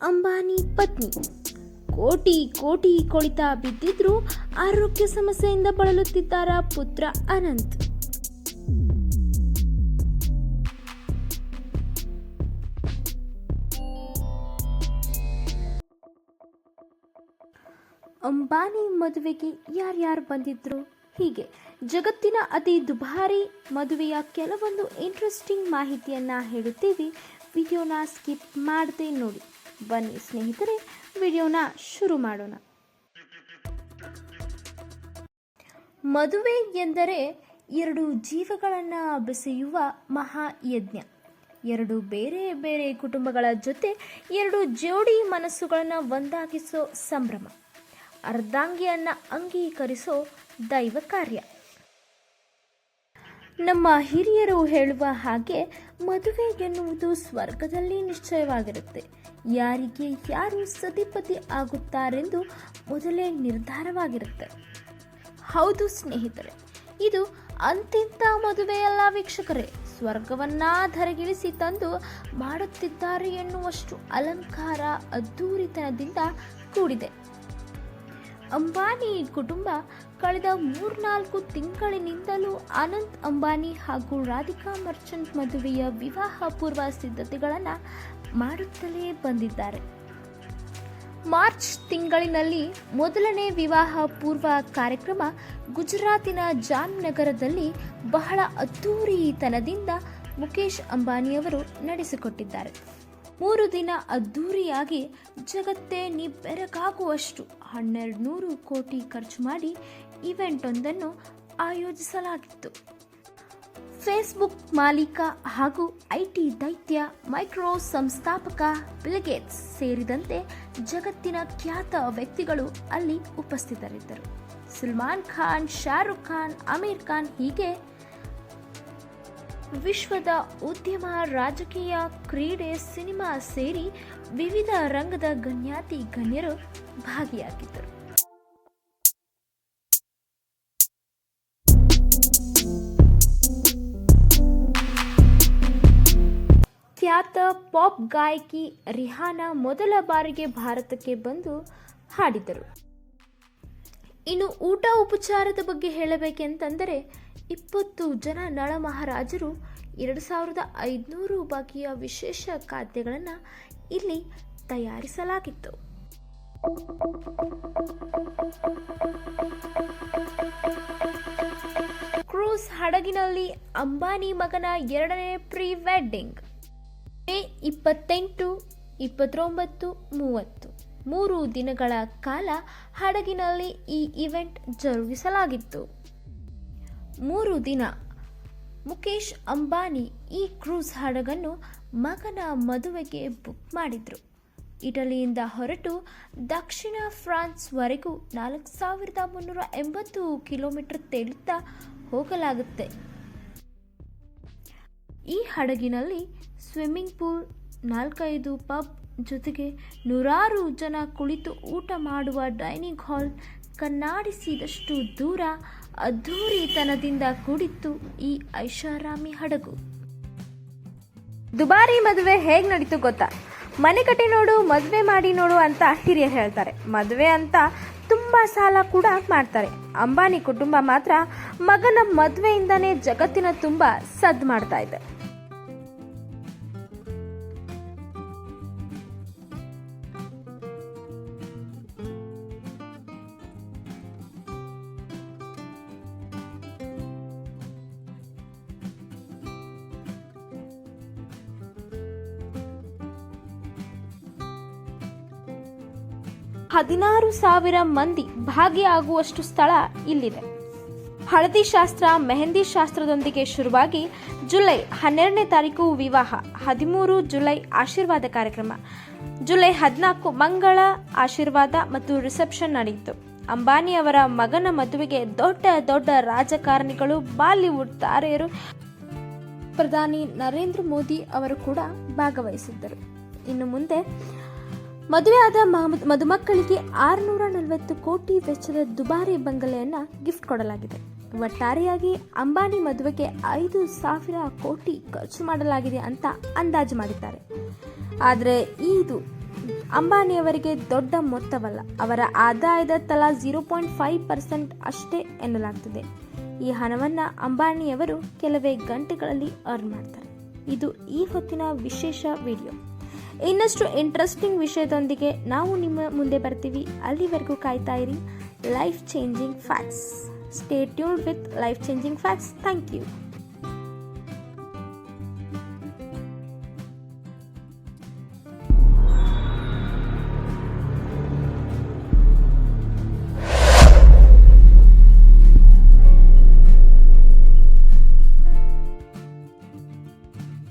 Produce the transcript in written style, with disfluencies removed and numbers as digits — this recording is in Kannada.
ಅಂಬಾನಿ ಪತ್ನಿ ಕೋಟಿ ಕೋಟಿ ಕೊಳಿತ ಬಿದ್ದಿದ್ರೂ ಆರೋಗ್ಯ ಸಮಸ್ಯೆಯಿಂದ ಬಳಲುತ್ತಿದ್ದಾರ ಪುತ್ರ ಅನಂತ್. ಅಂಬಾನಿ ಮದುವೆಗೆ ಯಾರ್ಯಾರು ಬಂದಿದ್ರು? ಹೀಗೆ ಜಗತ್ತಿನ ಅತಿ ದುಬಾರಿ ಮದುವೆಯ ಕೆಲವೊಂದು ಇಂಟ್ರೆಸ್ಟಿಂಗ್ ಮಾಹಿತಿಯನ್ನ ಹೇಳುತ್ತೀವಿ. ವಿಡಿಯೋನ ಸ್ಕಿಪ್ ಮಾಡದೆ ನೋಡಿ. ಬನ್ನಿ ಸ್ನೇಹಿತರೆ, ವಿಡಿಯೋನ ಶುರು ಮಾಡೋಣ. ಮದುವೆ ಎಂದರೆ ಎರಡು ಜೀವಗಳನ್ನು ಬೆಸೆಯುವ ಮಹಾಯಜ್ಞ. ಎರಡು ಬೇರೆ ಬೇರೆ ಕುಟುಂಬಗಳ ಜೊತೆ ಎರಡು ಜೋಡಿ ಮನಸ್ಸುಗಳನ್ನು ಒಂದಾಗಿಸೋ ಸಂಭ್ರಮ. ಅರ್ಧಾಂಗಿಯನ್ನ ಅಂಗೀಕರಿಸೋ ದೈವ ಕಾರ್ಯ. ನಮ್ಮ ಹಿರಿಯರು ಹೇಳುವ ಹಾಗೆ ಮದುವೆ ಎನ್ನುವುದು ಸ್ವರ್ಗದಲ್ಲಿ ನಿಶ್ಚಯವಾಗಿರುತ್ತೆ. ಯಾರಿಗೆ ಯಾರು ಸತಿಪತಿ ಆಗುತ್ತಾರೆಂದು ಮೊದಲೇ ನಿರ್ಧಾರವಾಗಿರುತ್ತೆ. ಹೌದು ಸ್ನೇಹಿತರೆ, ಇದು ಅಂತಿಂತ ಮದುವೆಯಲ್ಲ ವೀಕ್ಷಕರೇ. ಸ್ವರ್ಗವನ್ನ ಧರೆಗಿಳಿಸಿ ತಂದು ಮಾಡುತ್ತಿದ್ದಾರೆ ಎನ್ನುವಷ್ಟು ಅಲಂಕಾರ ಅದ್ದೂರಿತನದಿಂದ ಕೂಡಿದೆ. ಅಂಬಾನಿ ಕುಟುಂಬ ಕಳೆದ 3-4 ತಿಂಗಳಿನಿಂದಲೂ ಅನಂತ್ ಅಂಬಾನಿ ಹಾಗೂ ರಾಧಿಕಾ ಮರ್ಚೆಂಟ್ ಮದುವೆಯ ವಿವಾಹ ಪೂರ್ವ ಸಿದ್ಧತೆಗಳನ್ನು ಮಾಡುತ್ತಲೇ ಬಂದಿದ್ದಾರೆ. ಮಾರ್ಚ್ ತಿಂಗಳಿನಲ್ಲಿ ಮೊದಲನೇ ವಿವಾಹ ಪೂರ್ವ ಕಾರ್ಯಕ್ರಮ ಗುಜರಾತಿನ ಜಾಮ್ನಗರದಲ್ಲಿ ಬಹಳ ಅದ್ದೂರಿತನದಿಂದ ಮುಖೇಶ್ ಅಂಬಾನಿಯವರು ನಡೆಸಿಕೊಟ್ಟಿದ್ದಾರೆ. 3 ದಿನ ಅದ್ದೂರಿಯಾಗಿ ಜಗತ್ತೇ ನಿಬ್ಬೆರಗಾಗುವಷ್ಟು 1200 ಕೋಟಿ ಖರ್ಚು ಮಾಡಿ ಇವೆಂಟ್ ಒಂದನ್ನು ಆಯೋಜಿಸಲಾಗಿತ್ತು. ಫೇಸ್ಬುಕ್ ಮಾಲೀಕ ಹಾಗೂ ಐಟಿ ದೈತ್ಯ ಮೈಕ್ರೋ ಸಂಸ್ಥಾಪಕ ಬಿಲ್ ಗೇಟ್ಸ್ ಸೇರಿದಂತೆ ಜಗತ್ತಿನ ಖ್ಯಾತ ವ್ಯಕ್ತಿಗಳು ಅಲ್ಲಿ ಉಪಸ್ಥಿತರಿದ್ದರು. ಸಲ್ಮಾನ್ ಖಾನ್, ಶಾರುಖ್ ಖಾನ್, ಆಮಿರ್ ಖಾನ್ ಹೀಗೆ ವಿಶ್ವದ ಉದ್ಯಮ, ರಾಜಕೀಯ, ಕ್ರೀಡೆ, ಸಿನಿಮಾ ಸೇರಿ ವಿವಿಧ ರಂಗದ ಗಣ್ಯಾತಿ ಗಣ್ಯರು ಭಾಗಿಯಾಗಿದ್ದರು. ಖ್ಯಾತ ಪಾಪ್ ಗಾಯಕಿ ರಿಹಾನಾ ಮೊದಲ ಬಾರಿಗೆ ಭಾರತಕ್ಕೆ ಬಂದು ಹಾಡಿದರು. ಇನ್ನು ಊಟ ಉಪಚಾರದ ಬಗ್ಗೆ ಹೇಳಬೇಕೆಂತಂದರೆ 20 ಜನ ನಳಮಹಾರಾಜರು 2500 ಬಗೆಯ ವಿಶೇಷ ಖಾದ್ಯಗಳನ್ನು ಇಲ್ಲಿ ತಯಾರಿಸಲಾಗಿತ್ತು. ಕ್ರೂಸ್ ಹಡಗಿನಲ್ಲಿ ಅಂಬಾನಿ ಮಗನ 2ನೇ ಪ್ರೀ ವೆಡ್ಡಿಂಗ್. ಮೇ 28, 29, 30 3 ದಿನಗಳ ಕಾಲ ಹಡಗಿನಲ್ಲಿ ಈ ಇವೆಂಟ್ ಜರುಗಿಸಲಾಗಿತ್ತು. 3 ದಿನ ಮುಖೇಶ್ ಅಂಬಾನಿ ಈ ಕ್ರೂಸ್ ಹಡಗನ್ನು ಮಗನ ಮದುವೆಗೆ ಬುಕ್ ಮಾಡಿದ್ರು. ಇಟಲಿಯಿಂದ ಹೊರಟು ದಕ್ಷಿಣ ಫ್ರಾನ್ಸ್ವರೆಗೂ 4380 ಕಿಲೋಮೀಟರ್ ತೇಲುತ್ತಾ ಹೋಗಲಾಗುತ್ತೆ. ಈ ಹಡಗಿನಲ್ಲಿ ಸ್ವಿಮ್ಮಿಂಗ್ ಪೂಲ್, 4-5 ಪಬ್ ಜೊತೆಗೆ 100 ಜನ ಕುಳಿತು ಊಟ ಮಾಡುವ ಡೈನಿಂಗ್ ಹಾಲ್, ಕಣ್ಣಾಡಿಸಿದಷ್ಟು ದೂರ ಅದ್ದೂರಿತನದಿಂದ ಕೂಡಿತ್ತು ಈ ಐಷಾರಾಮಿ ಹಡಗು. ದುಬಾರಿ ಮದುವೆ ಹೇಗೆ ನಡೀತು ಗೊತ್ತಾ? ಮನೆ ಕಟ್ಟಿ ನೋಡು, ಮದುವೆ ಮಾಡಿ ನೋಡು ಅಂತ ಹಿರಿಯರು ಹೇಳ್ತಾರೆ. ಮದುವೆ ಅಂತ ತುಂಬಾ ಸಾಲ ಕೂಡ ಮಾಡ್ತಾರೆ. ಅಂಬಾನಿ ಕುಟುಂಬ ಮಾತ್ರ ಮಗನ ಮದುವೆಯಿಂದಾನೇ ಜಗತ್ತಿನ ತುಂಬಾ ಸದ್ದು ಮಾಡ್ತಾ ಇದೆ. ಹದಿನಾರು 1,000 ಮಂದಿ ಭಾಗಿಯಾಗುವಷ್ಟು ಸ್ಥಳ ಇಲ್ಲಿದೆ. ಹಳದಿ ಶಾಸ್ತ್ರ, ಮೆಹಂದಿ ಶಾಸ್ತ್ರದೊಂದಿಗೆ ಶುರುವಾಗಿ ಜುಲೈ 12ನೇ ತಾರೀಕು ವಿವಾಹ, 13 ಜುಲೈ ಆಶೀರ್ವಾದ ಕಾರ್ಯಕ್ರಮ, ಜುಲೈ 14 ಮಂಗಳ ಆಶೀರ್ವಾದ ಮತ್ತು ರಿಸೆಪ್ಷನ್ ನಡೆಯಿತು. ಅಂಬಾನಿ ಅವರ ಮಗನ ಮದುವೆಗೆ ದೊಡ್ಡ ದೊಡ್ಡ ರಾಜಕಾರಣಿಗಳು, ಬಾಲಿವುಡ್ ತಾರೆಯರು, ಪ್ರಧಾನಿ ನರೇಂದ್ರ ಮೋದಿ ಅವರು ಕೂಡ ಭಾಗವಹಿಸಿದ್ದರು. ಇನ್ನು ಮುಂದೆ ಮದುವೆಯಾದ ಮದುಮಕ್ಕಳಿಗೆ 640 ಕೋಟಿ ವೆಚ್ಚದ ದುಬಾರಿ ಬಂಗಲೆಯನ್ನ ಗಿಫ್ಟ್ ಕೊಡಲಾಗಿದೆ. ಒಟ್ಟಾರೆಯಾಗಿ ಅಂಬಾನಿ ಮದುವೆಗೆ 5,000 ಕೋಟಿ ಖರ್ಚು ಮಾಡಲಾಗಿದೆ ಅಂತ ಅಂದಾಜು ಮಾಡಿದ್ದಾರೆ. ಆದರೆ ಇದು ಅಂಬಾನಿಯವರಿಗೆ ದೊಡ್ಡ ಮೊತ್ತವಲ್ಲ. ಅವರ ಆದಾಯದ ತಲಾ 0.5% ಅಷ್ಟೇ ಎನ್ನಲಾಗ್ತಿದೆ. ಈ ಹಣವನ್ನು ಅಂಬಾನಿಯವರು ಕೆಲವೇ ಗಂಟೆಗಳಲ್ಲಿ ಅರ್ನ್ ಮಾಡ್ತಾರೆ. ಇದು ಈ ಹೊತ್ತಿನ ವಿಶೇಷ ವಿಡಿಯೋ. ಇನ್ನಷ್ಟು ಇಂಟ್ರೆಸ್ಟಿಂಗ್ ವಿಷಯದೊಂದಿಗೆ ನಾವು ನಿಮ್ಮ ಮುಂದೆ ಬರ್ತೀವಿ. ಅಲ್ಲಿವರೆಗೂ ಕಾಯ್ತಾ ಇರಿ life changing facts. Stay tuned with life changing facts. Thank you.